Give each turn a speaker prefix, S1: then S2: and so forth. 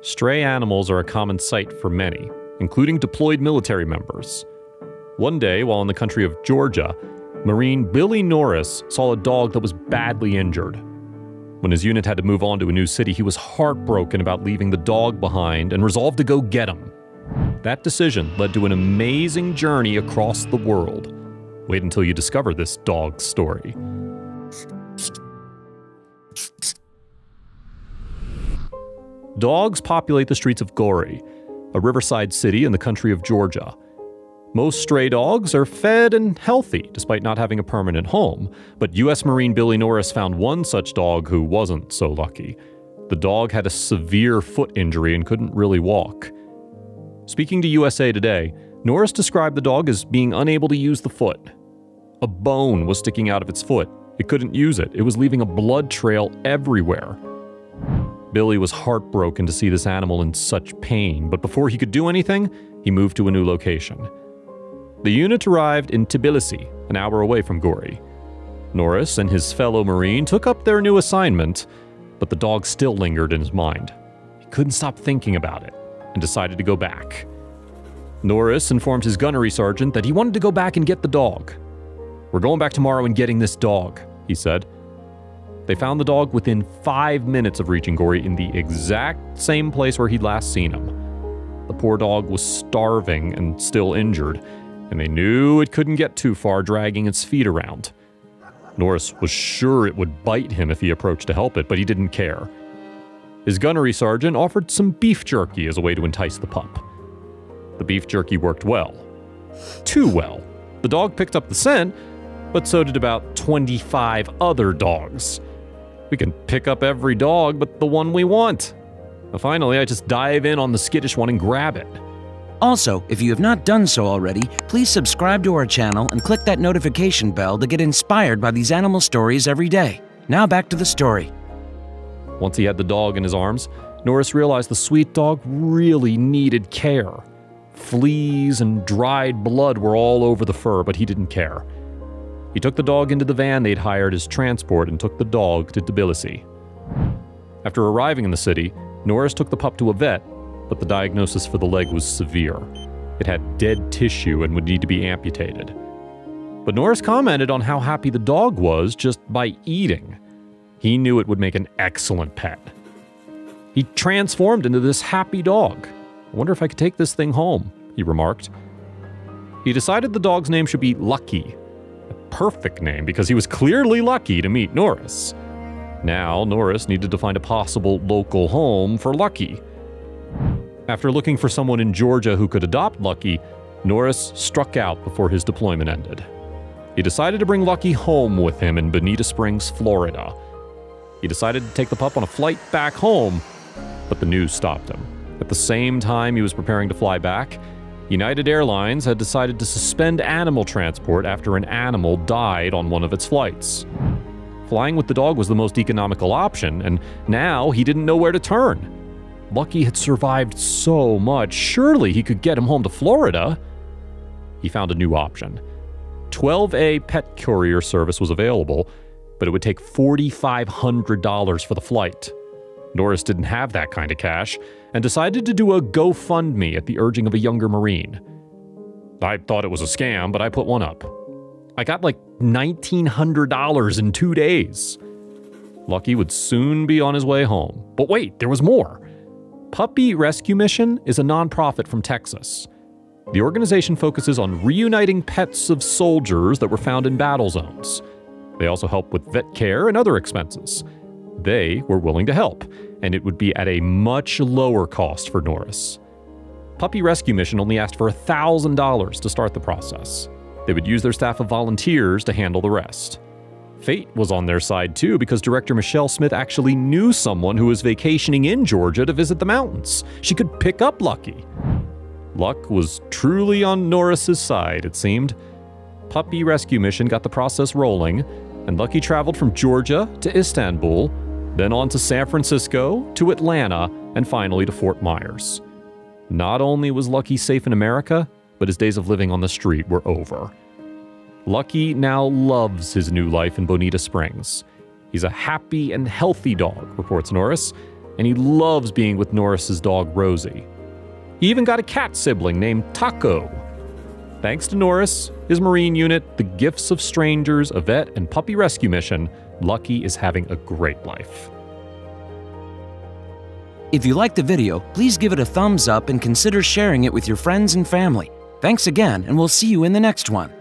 S1: Stray animals are a common sight for many, including deployed military members. One day, while in the country of Georgia, Marine Billy Norris saw a dog that was badly injured. When his unit had to move on to a new city, he was heartbroken about leaving the dog behind and resolved to go get him. That decision led to an amazing journey across the world. Wait until you discover this dog story. Dogs populate the streets of Gori, a riverside city in the country of Georgia. Most stray dogs are fed and healthy, despite not having a permanent home, but U.S. Marine Billy Norris found one such dog who wasn't so lucky. The dog had a severe foot injury and couldn't really walk. Speaking to USA Today, Norris described the dog as being unable to use the foot. A bone was sticking out of its foot. It couldn't use it. It was leaving a blood trail everywhere. Billy was heartbroken to see this animal in such pain, but before he could do anything, he moved to a new location. The unit arrived in Tbilisi, an hour away from Gori. Norris and his fellow Marine took up their new assignment, but the dog still lingered in his mind. He couldn't stop thinking about it and decided to go back. Norris informed his gunnery sergeant that he wanted to go back and get the dog. "We're going back tomorrow and getting this dog," he said. They found the dog within 5 minutes of reaching Gori in the exact same place where he'd last seen him. The poor dog was starving and still injured, and they knew it couldn't get too far dragging its feet around. Norris was sure it would bite him if he approached to help it, but he didn't care. His gunnery sergeant offered some beef jerky as a way to entice the pup. The beef jerky worked well. Too well. The dog picked up the scent, but so did about 25 other dogs. We can pick up every dog but the one we want. But finally, I just dive in on the skittish one and grab it.
S2: Also, if you have not done so already, please subscribe to our channel and click that notification bell to get inspired by these animal stories every day. Now back to the story.
S1: Once he had the dog in his arms, Norris realized the sweet dog really needed care. Fleas and dried blood were all over the fur, but he didn't care. He took the dog into the van they'd hired as transport and took the dog to Tbilisi. After arriving in the city, Norris took the pup to a vet, but the diagnosis for the leg was severe. It had dead tissue and would need to be amputated. But Norris commented on how happy the dog was just by eating. He knew it would make an excellent pet. He transformed into this happy dog. "I wonder if I could take this thing home," he remarked. He decided the dog's name should be Lucky. A perfect name because he was clearly lucky to meet Norris. Now, Norris needed to find a possible local home for Lucky. After looking for someone in Georgia who could adopt Lucky, Norris struck out before his deployment ended. He decided to bring Lucky home with him in Bonita Springs, Florida. He decided to take the pup on a flight back home, but the news stopped him. At the same time he was preparing to fly back, United Airlines had decided to suspend animal transport after an animal died on one of its flights. Flying with the dog was the most economical option, and now he didn't know where to turn. Lucky had survived so much, surely he could get him home to Florida. He found a new option. 12A pet courier service was available, but it would take $4,500 for the flight. Norris didn't have that kind of cash, and decided to do a GoFundMe at the urging of a younger Marine. I thought it was a scam, but I put one up. I got like $1,900 in 2 days. Lucky would soon be on his way home. But wait, there was more. Puppy Rescue Mission is a nonprofit from Texas. The organization focuses on reuniting pets of soldiers that were found in battle zones. They also help with vet care and other expenses. They were willing to help, and it would be at a much lower cost for Norris. Puppy Rescue Mission only asked for $1,000 to start the process. They would use their staff of volunteers to handle the rest. Fate was on their side too, because director Michelle Smith actually knew someone who was vacationing in Georgia to visit the mountains. She could pick up Lucky. Luck was truly on Norris's side, it seemed. Puppy Rescue Mission got the process rolling, and Lucky traveled from Georgia to Istanbul, then on to San Francisco, to Atlanta, and finally to Fort Myers. Not only was Lucky safe in America, but his days of living on the street were over. Lucky now loves his new life in Bonita Springs. He's a happy and healthy dog, reports Norris, and he loves being with Norris's dog Rosie. He even got a cat sibling named Taco. Thanks to Norris, his Marine unit, the Gifts of Strangers, a vet, and puppy rescue mission, Lucky is having a great life.
S2: If you liked the video, please give it a thumbs up and consider sharing it with your friends and family. Thanks again, and we'll see you in the next one.